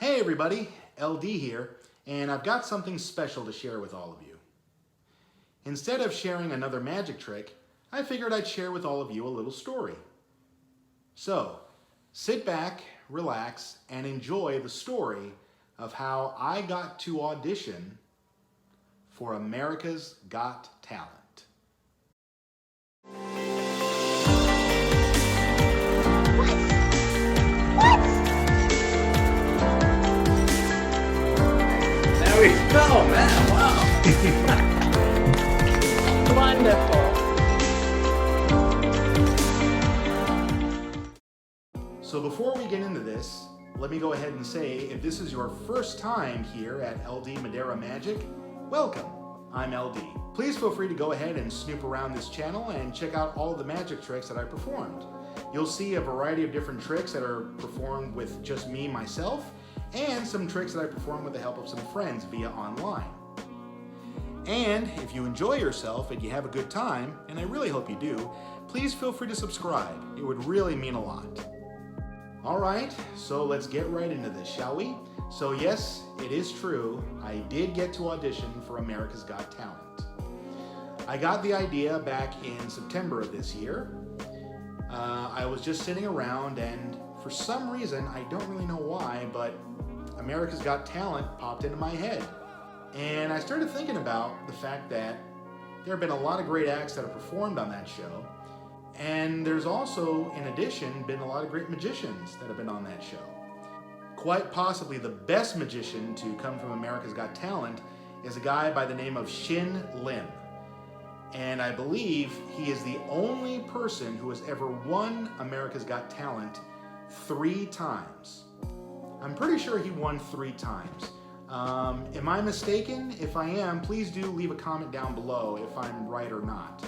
Hey everybody, LD here, and I've got something special to share with all of you. Instead of sharing another magic trick, I figured I'd share with all of you a little story. So, sit back, relax, and enjoy the story of how I got to audition for America's Got Talent. Oh man, wow. Wonderful. So before we get into this, let me go ahead and say, if this is your first time here at LD Madera Magic, welcome. I'm LD. Please feel free to go ahead and snoop around this channel and check out all the magic tricks that I performed. You'll see a variety of different tricks that are performed with just me, myself, and some tricks that I perform with the help of some friends via online. And if you enjoy yourself and you have a good time, and I really hope you do, please feel free to subscribe. It would really mean a lot. Alright, so let's get right into this, shall we? So yes, it is true, I did get to audition for America's Got Talent. I got the idea back in September of this year. I was just sitting around and for some reason, I don't really know why, but America's Got Talent popped into my head. And I started thinking about the fact that there have been a lot of great acts that have performed on that show. And there's also, in addition, been a lot of great magicians that have been on that show. Quite possibly the best magician to come from America's Got Talent is a guy by the name of Shin Lim. And I believe he is the only person who has ever won America's Got Talent 3 times. I'm pretty sure he won 3 times. Am I mistaken? If I am, please do leave a comment down below if I'm right or not.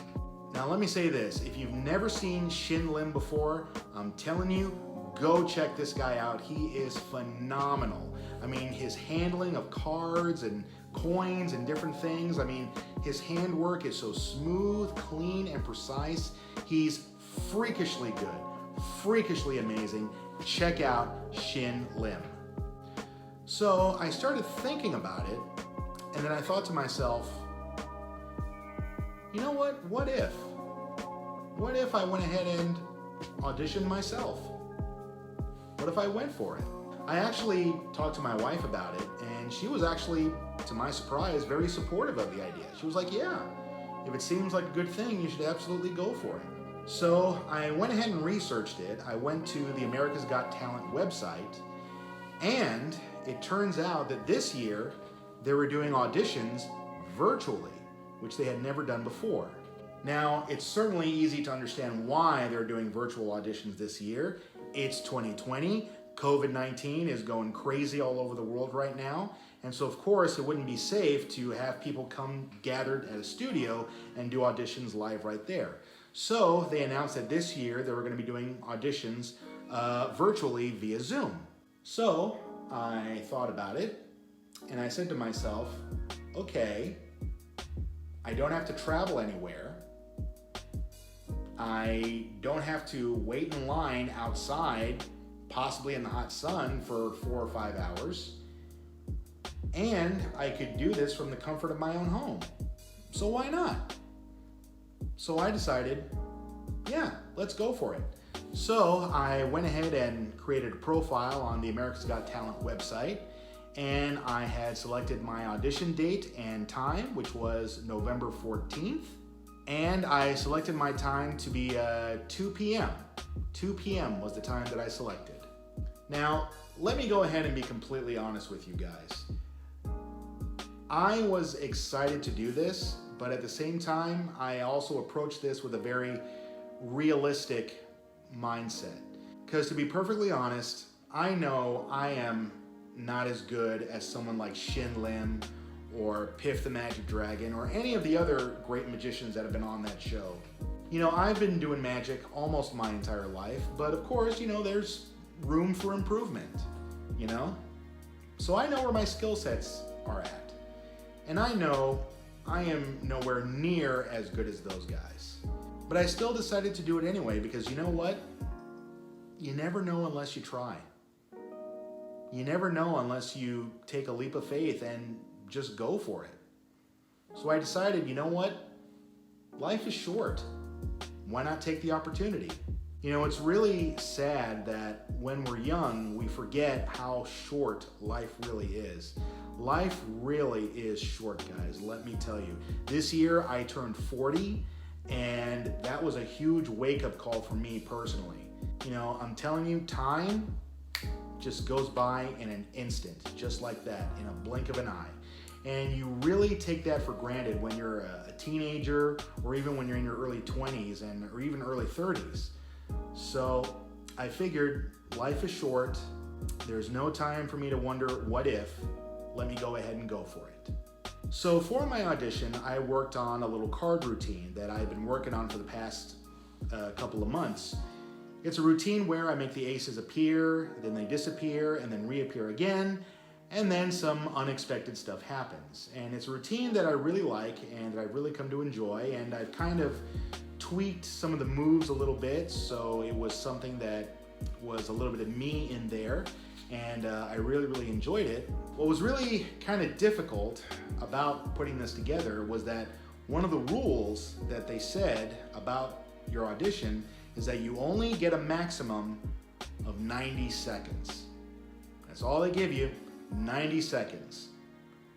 Now let me say this, if you've never seen Shin Lim before, I'm telling you, go check this guy out. He is phenomenal. I mean, his handling of cards and coins and different things, I mean, his handwork is so smooth, clean, and precise. He's freakishly good, freakishly amazing. Check out Shin Lim. So I started thinking about it, and then I thought to myself, you know what? What if? What if I went ahead and auditioned myself? What if I went for it? I actually talked to my wife about it, and she was actually, to my surprise, very supportive of the idea. She was like, yeah, if it seems like a good thing, you should absolutely go for it. So I went ahead and researched it. I went to the America's Got Talent website, and it turns out that this year they were doing auditions virtually, which they had never done before. Now, it's certainly easy to understand why they're doing virtual auditions this year. It's 2020, COVID-19 is going crazy all over the world right now, and so of course it wouldn't be safe to have people come gathered at a studio and do auditions live right there. So they announced that this year they were going to be doing auditions virtually via Zoom. So I thought about it and I said to myself, okay, I don't have to travel anywhere. I don't have to wait in line outside, possibly in the hot sun for 4 or 5 hours. And I could do this from the comfort of my own home. So why not? So I decided, yeah, let's go for it. So I went ahead and created a profile on the America's Got Talent website, and I had selected my audition date and time, which was November 14th, and I selected my time to be 2 p.m. 2 p.m. was the time that I selected. Now, let me go ahead and be completely honest with you guys. I was excited to do this, but at the same time, I also approached this with a very realistic mindset. Because to be perfectly honest, I know I am not as good as someone like Shin Lim or Piff the Magic Dragon or any of the other great magicians that have been on that show. You know, I've been doing magic almost my entire life, but of course, you know, there's room for improvement, you know? So I know where my skill sets are at. And I know I am nowhere near as good as those guys. But I still decided to do it anyway because you know what? You never know unless you try. you never know unless you take a leap of faith and just go for it. So I decided, you know what? Life is short. Why not take the opportunity? You know, it's really sad that when we're young, we forget how short life really is. Life really is short, guys, let me tell you. This year I turned 40, and that was a huge wake-up call for me personally. You know, I'm telling you, time just goes by in an instant, just like that, in a blink of an eye. And you really take that for granted when you're a teenager, or even when you're in your early 20s or even early 30s. So I figured life is short. There's no time for me to wonder what if. Let me go ahead and go for it. So for my audition, I worked on a little card routine that I've been working on for the past couple of months. It's a routine where I make the aces appear, then they disappear, and then reappear again, and then some unexpected stuff happens. And it's a routine that I really like and that I've really come to enjoy, and I've kind of tweaked some of the moves a little bit, so it was something that was a little bit of me in there, and I really enjoyed it. What was really kind of difficult about putting this together was that one of the rules that they said about your audition is that you only get a maximum of 90 seconds. That's all they give you, 90 seconds.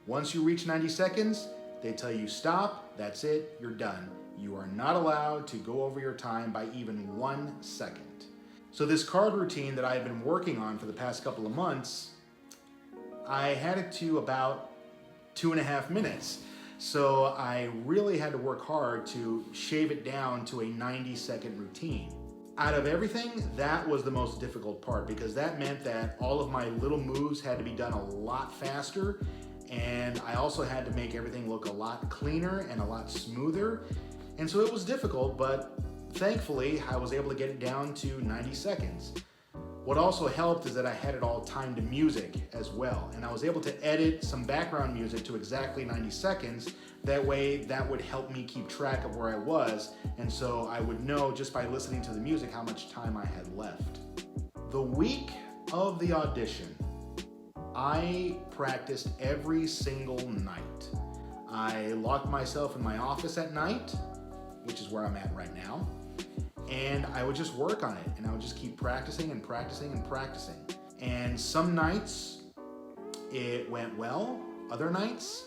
Once you reach 90 seconds, they tell you stop, that's it, you're done. You are not allowed to go over your time by even 1 second. So this card routine that I've been working on for the past couple of months, I had it to about 2.5 minutes. So I really had to work hard to shave it down to a 90-second routine. Out of everything, that was the most difficult part, because that meant that all of my little moves had to be done a lot faster, and I also had to make everything look a lot cleaner and a lot smoother. And so it was difficult, but thankfully I was able to get it down to 90 seconds. What also helped is that I had it all timed to music as well, and I was able to edit some background music to exactly 90 seconds. That way, that would help me keep track of where I was, and so I would know just by listening to the music how much time I had left. The week of the audition, I practiced every single night. I locked myself in my office at night, which is where I'm at right now, and I would just work on it, and I would just keep practicing and practicing and practicing. And some nights it went well, other nights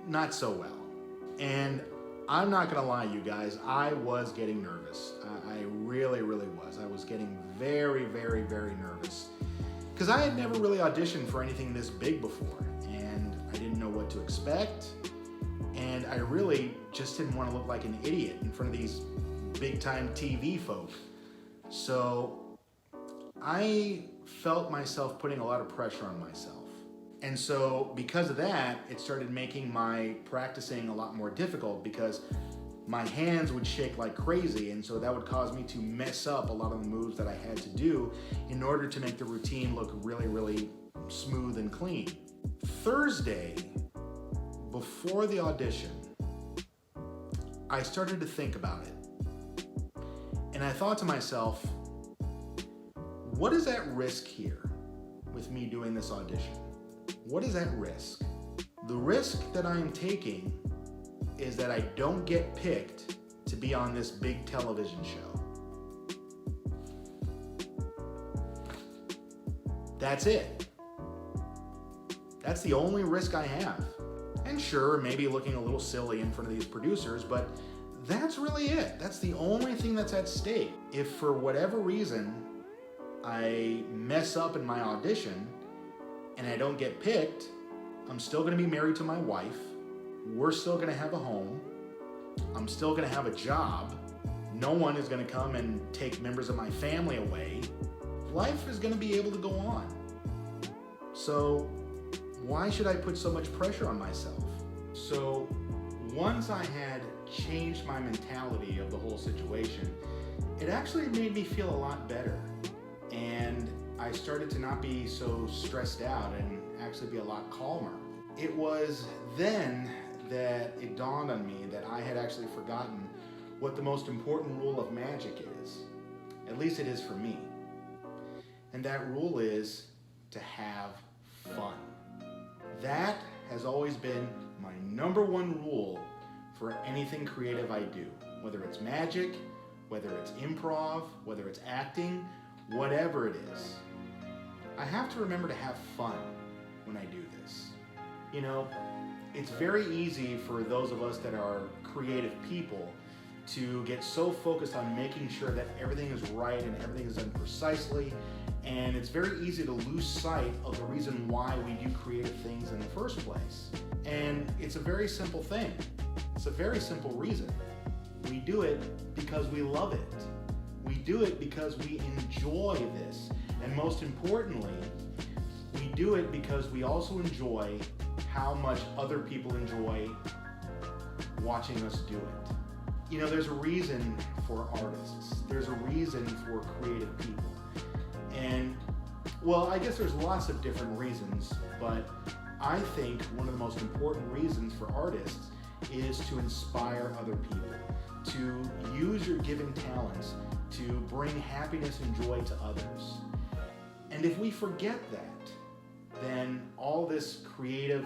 not so well. And I'm not gonna lie, you guys, I was getting nervous. I really was. I was getting very nervous, because I had never really auditioned for anything this big before, and I didn't know what to expect, and I really just didn't want to look like an idiot in front of these big-time TV folk. So I felt myself putting a lot of pressure on myself. And so because of that, it started making my practicing a lot more difficult, because my hands would shake like crazy, and so that would cause me to mess up a lot of the moves that I had to do in order to make the routine look really smooth and clean. Thursday, before the audition, I started to think about it. And I thought to myself, what is at risk here with me doing this audition? What is at risk? The risk that I'm taking is that I don't get picked to be on this big television show. That's it. That's the only risk I have. And sure, maybe looking a little silly in front of these producers, but that's really it. That's the only thing that's at stake. If for whatever reason I mess up in my audition and I don't get picked, I'm still gonna be married to my wife. We're still gonna have a home. I'm still gonna have a job. No one is gonna come and take members of my family away. Life is gonna be able to go on. So why should I put so much pressure on myself? So once I had changed my mentality of the whole situation, it actually made me feel a lot better. And I started to not be so stressed out and actually be a lot calmer. It was then that it dawned on me that I had actually forgotten what the most important rule of magic is. At least it is for me. And that rule is to always been my #1 rule for anything creative I do, whether it's magic, whether it's improv, whether it's acting, whatever it is. I have to remember to have fun when I do this. You know, it's very easy for those of us that are creative people to get so focused on making sure that everything is right and everything is done precisely, and it's very easy to lose sight of the reason why we do creative things in the first place. And it's a very simple thing. It's a very simple reason. We do it because we love it. We do it because we enjoy this. And most importantly, we do it because we also enjoy how much other people enjoy watching us do it. You know, there's a reason for artists. There's a reason for creative people. And, well, I guess there's lots of different reasons, but I think one of the most important reasons for artists is to inspire other people, to use your given talents to bring happiness and joy to others. And if we forget that, then all this creative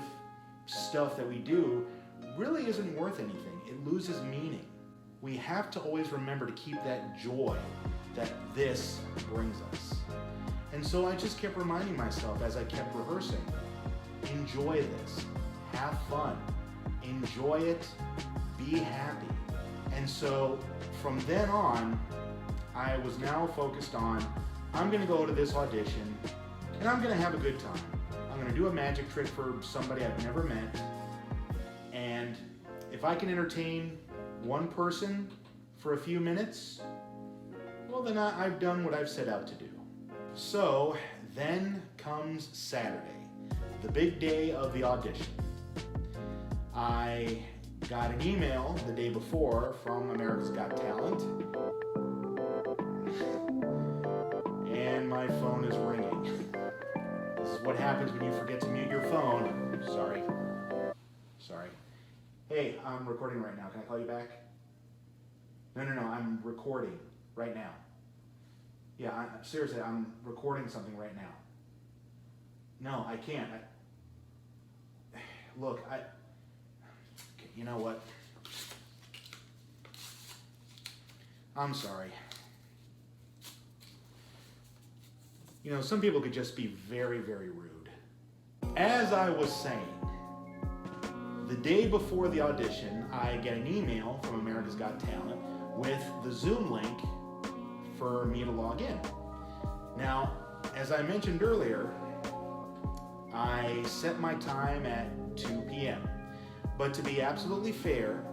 stuff that we do really isn't worth anything. It loses meaning. We have to always remember to keep that joy that this brings us. And so I just kept reminding myself as I kept rehearsing, enjoy this, have fun, enjoy it, be happy. And so from then on, I was now focused on, I'm gonna go to this audition and I'm gonna have a good time. I'm gonna do a magic trick for somebody I've never met. And if I can entertain one person for a few minutes, well then I've done what I've set out to do. So then comes Saturday, the big day of the audition. I got an email the day before from America's Got Talent, and my phone is ringing. This is what happens when you forget to mute your phone. Sorry. Hey, I'm recording right now. Can I call you back? No, I'm recording right now. Yeah, seriously, I'm recording something right now. No, I can't. Look, you know what? I'm sorry. You know, some people could just be very, very rude. As I was saying, the day before the audition, I get an email from America's Got Talent with the Zoom link for me to log in. Now, as I mentioned earlier, I set my time at 2 p.m. But to be absolutely fair,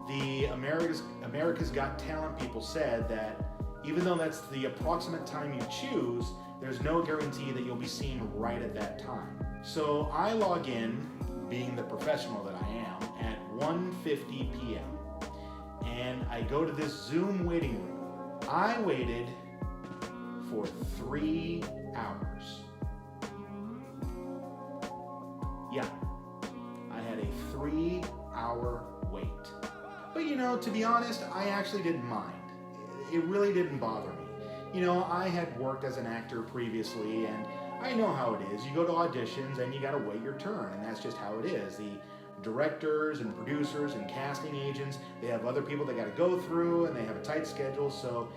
the America's Got Talent people said that even though that's the approximate time you choose, there's no guarantee that you'll be seen right at that time. So I log in, being the professional that I am, at 1:50 p.m. and I go to this Zoom waiting room. I waited for 3 hours. Yeah, I had a 3-hour wait. But you know, to be honest, I actually didn't mind. It really didn't bother me. You know, I had worked as an actor previously, and I know how it is. You go to auditions and you gotta wait your turn, and that's just how it is. The directors and producers and casting agents, they have other people they gotta go through, and they have a tight schedule, so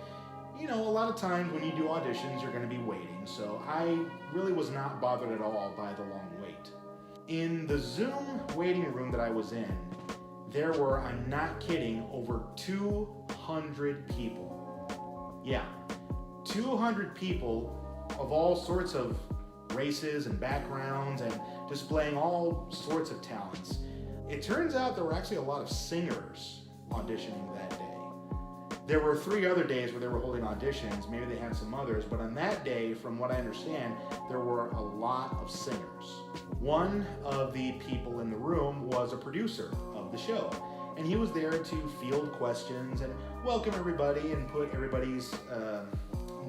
you know, a lot of times when you do auditions, you're gonna be waiting. So I really was not bothered at all by the long wait. In the Zoom waiting room that I was in, there were, I'm not kidding, over 200 people. Yeah, 200 people of all sorts of races and backgrounds and displaying all sorts of talents. It turns out there were actually a lot of singers auditioning that day. There were 3 other days where they were holding auditions, maybe they had some others, but on that day, from what I understand, there were a lot of singers. One of the people in the room was a producer of the show, and he was there to field questions and welcome everybody and put everybody's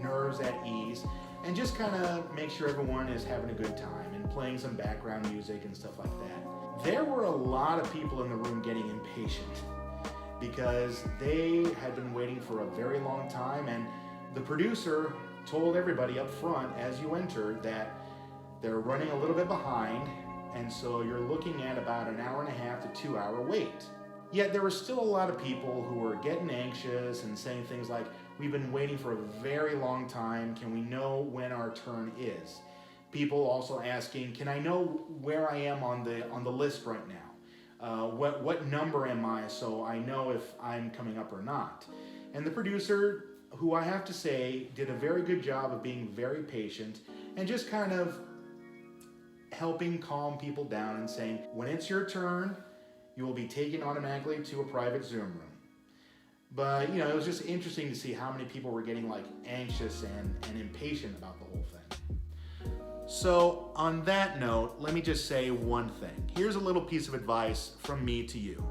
nerves at ease and just kind of make sure everyone is having a good time and playing some background music and stuff like that. There were a lot of people in the room getting impatient because they had been waiting for a very long time, and the producer told everybody up front as you entered that they're running a little bit behind and so you're looking at about an hour and a half to 2 hour wait. Yet there were still a lot of people who were getting anxious and saying things like, we've been waiting for a very long time, can we know when our turn is? People also asking, can I know where I am on the list right now? What number am I, so I know if I'm coming up or not? And the producer, who I have to say did a very good job of being very patient and just kind of helping calm people down and saying, when it's your turn, you will be taken automatically to a private Zoom room. But it was just interesting to see how many people were getting like anxious and impatient about the whole thing. So on that note, let me just say one thing. Here's a little piece of advice from me to you.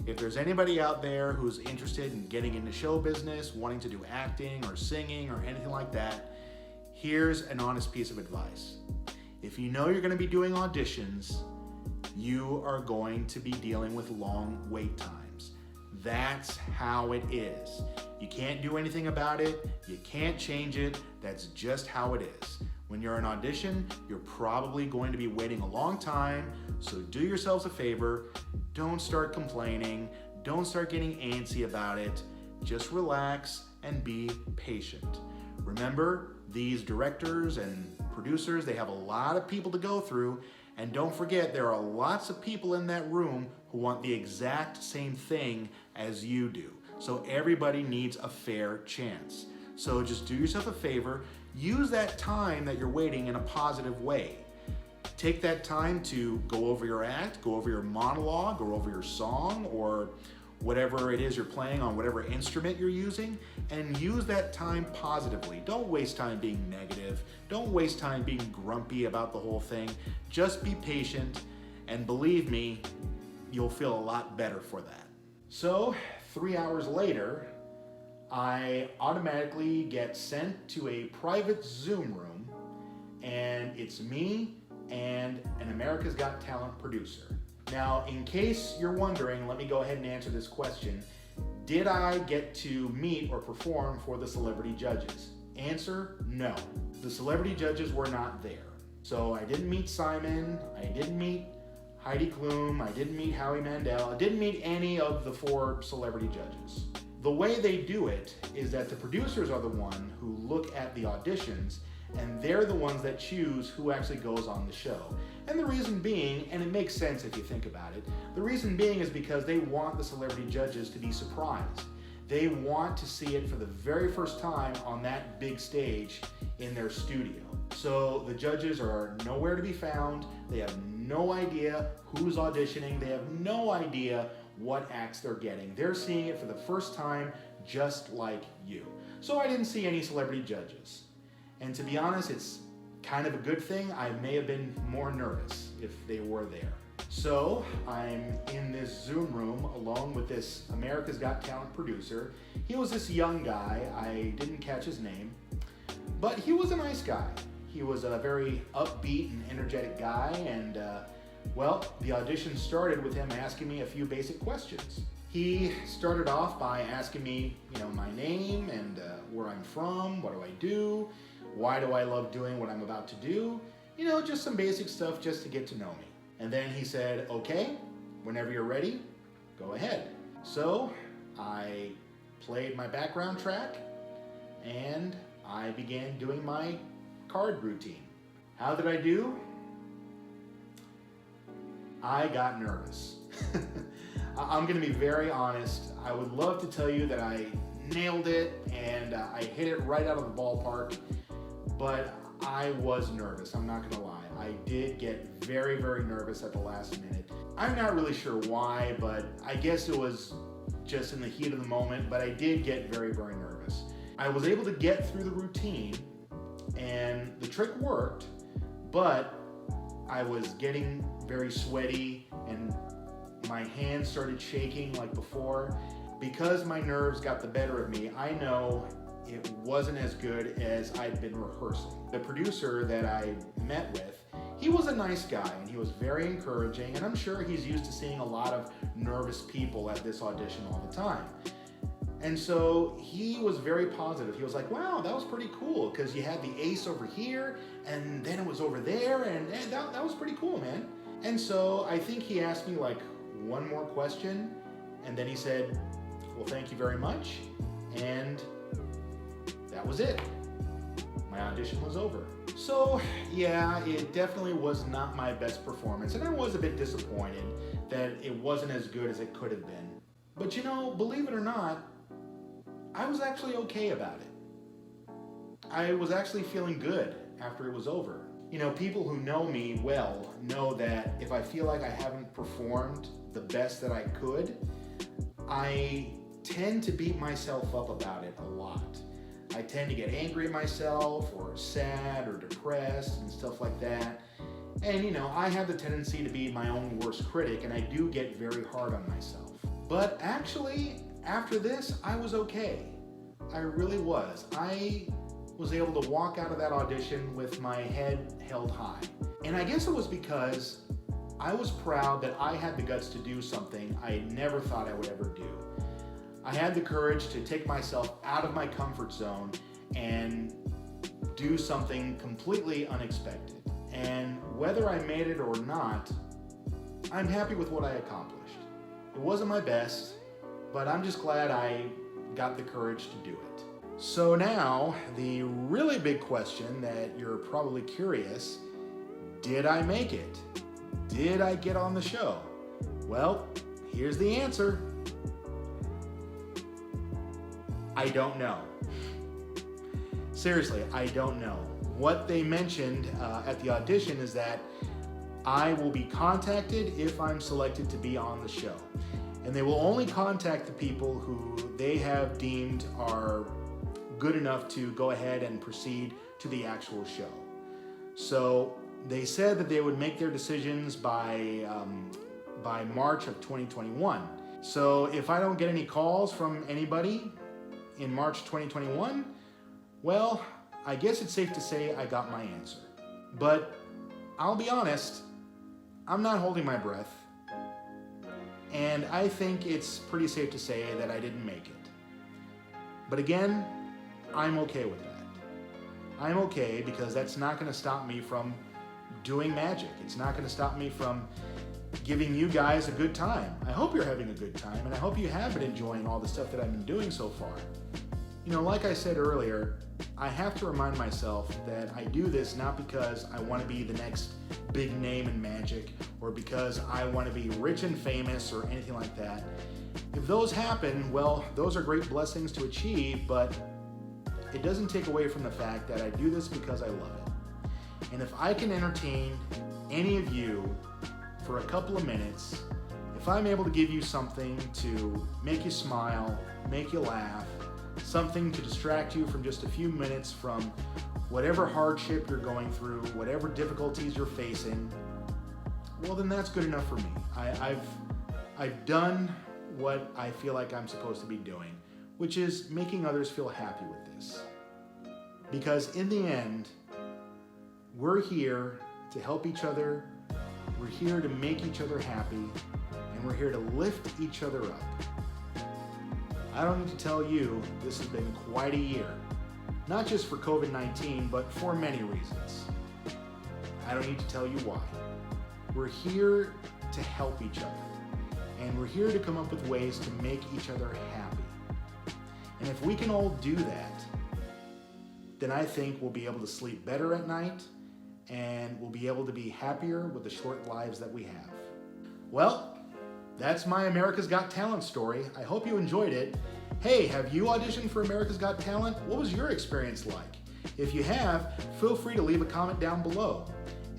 If there's anybody out there who's interested in getting into show business, wanting to do acting or singing or anything like that, here's an honest piece of advice. If you know you're going to be doing auditions, you are going to be dealing with long wait times. That's how it is. You can't do anything about it. You can't change it. That's just how it is. When you're in audition, you're probably going to be waiting a long time, so do yourselves a favor. Don't start complaining. Don't start getting antsy about it. Just relax and be patient. Remember, these directors and producers, they have a lot of people to go through, and don't forget, there are lots of people in that room who want the exact same thing as you do. So everybody needs a fair chance. So just do yourself a favor, use that time that you're waiting in a positive way. Take that time to go over your act, go over your monologue, go over your song, or whatever it is you're playing on whatever instrument you're using, and use that time positively. Don't waste time being negative. Don't waste time being grumpy about the whole thing. Just be patient, and believe me, you'll feel a lot better for that. So 3 hours later, I automatically get sent to a private Zoom room, and it's me and an America's Got Talent producer. Now, in case you're wondering, let me go ahead and answer this question. Did I get to meet or perform for the celebrity judges? Answer, no. The celebrity judges were not there. So I didn't meet Simon, I didn't meet Heidi Klum, I didn't meet Howie Mandel, I didn't meet any of the 4 celebrity judges. The way they do it is that the producers are the one who look at the auditions, and they're the ones that choose who actually goes on the show. And the reason being, and it makes sense if you think about it, the reason being is because they want the celebrity judges to be surprised. They want to see it for the very first time on that big stage in their studio. So the judges are nowhere to be found. They have no idea who's auditioning. They have no idea what acts they're getting. They're seeing it for the first time just like you. So I didn't see any celebrity judges. And to be honest, it's kind of a good thing. I may have been more nervous if they were there. So I'm in this Zoom room alone with this America's Got Talent producer. He was this young guy. I didn't catch his name, but he was a nice guy. He was a very upbeat and energetic guy, and the audition started with him asking me a few basic questions. He started off by asking me, my name and where I'm from, what do I do, why do I love doing what I'm about to do, just some basic stuff just to get to know me. And then he said, okay, whenever you're ready, go ahead. So I played my background track and I began doing my card routine. How did I do? I got nervous. I'm gonna be very honest. I would love to tell you that I nailed it and I hit it right out of the ballpark, but I was nervous, I'm not gonna lie. I did get very, very nervous at the last minute. I'm not really sure why, but I guess it was just in the heat of the moment, but I did get very, very nervous. I was able to get through the routine and the trick worked, but I was getting very sweaty and my hands started shaking like before. Because my nerves got the better of me, I know it wasn't as good as I'd been rehearsing. The producer that I met with, he was a nice guy and he was very encouraging, and I'm sure he's used to seeing a lot of nervous people at this audition all the time. And so he was very positive. He was like, wow, that was pretty cool, because you had the ace over here and then it was over there, and that was pretty cool, man. And so I think he asked me like one more question, and then he said, well, thank you very much, and that was it. My audition was over. So yeah, it definitely was not my best performance, and I was a bit disappointed that it wasn't as good as it could have been. But you know, believe it or not, I was actually okay about it. I was actually feeling good after it was over. You know, people who know me well know that if I feel like I haven't performed the best that I could, I tend to beat myself up about it a lot. I tend to get angry at myself or sad or depressed and stuff like that. And you know, I have the tendency to be my own worst critic, and I do get very hard on myself. But actually, after this, I was okay. I really was. I was able to walk out of that audition with my head held high. And I guess it was because I was proud that I had the guts to do something I never thought I would ever do. I had the courage to take myself out of my comfort zone and do something completely unexpected. And whether I made it or not, I'm happy with what I accomplished. It wasn't my best, but I'm just glad I got the courage to do it. So now, the really big question that you're probably curious, did I make it? Did I get on the show? Well, here's the answer. I don't know. Seriously, I don't know. What they mentioned at the audition is that I will be contacted if I'm selected to be on the show. And they will only contact the people who they have deemed are good enough to go ahead and proceed to the actual show. So they said that they would make their decisions by March of 2021. So if I don't get any calls from anybody in March 2021, well, I guess it's safe to say I got my answer. But I'll be honest, I'm not holding my breath. And I think it's pretty safe to say that I didn't make it. But again, I'm okay with that. I'm okay because that's not going to stop me from doing magic. It's not going to stop me from giving you guys a good time. I hope you're having a good time, and I hope you have been enjoying all the stuff that I've been doing so far. You know, like I said earlier, I have to remind myself that I do this not because I want to be the next big name in magic or because I want to be rich and famous or anything like that. If those happen, well, those are great blessings to achieve, but it doesn't take away from the fact that I do this because I love it. And if I can entertain any of you for a couple of minutes, if I'm able to give you something to make you smile, make you laugh, something to distract you from just a few minutes from whatever hardship you're going through, whatever difficulties you're facing, well, then that's good enough for me. I've done what I feel like I'm supposed to be doing, which is making others feel happy with this. Because in the end, we're here to help each other, we're here to make each other happy, and we're here to lift each other up. I don't need to tell you, this has been quite a year. Not just for COVID-19, but for many reasons. I don't need to tell you why. We're here to help each other. And we're here to come up with ways to make each other happy. And if we can all do that, then I think we'll be able to sleep better at night, and we'll be able to be happier with the short lives that we have. Well, that's my America's Got Talent story. I hope you enjoyed it. Hey, have you auditioned for America's Got Talent? What was your experience like? If you have, feel free to leave a comment down below.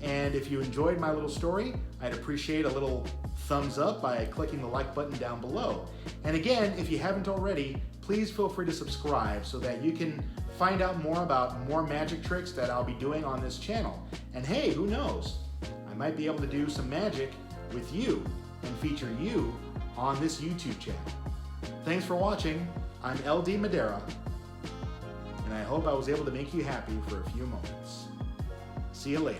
And if you enjoyed my little story, I'd appreciate a little thumbs up by clicking the like button down below. And again, if you haven't already, please feel free to subscribe so that you can find out more about more magic tricks that I'll be doing on this channel. And hey, who knows? I might be able to do some magic with you and feature you on this YouTube channel. Thanks for watching. I'm LD Madera, and I hope I was able to make you happy for a few moments. See you later.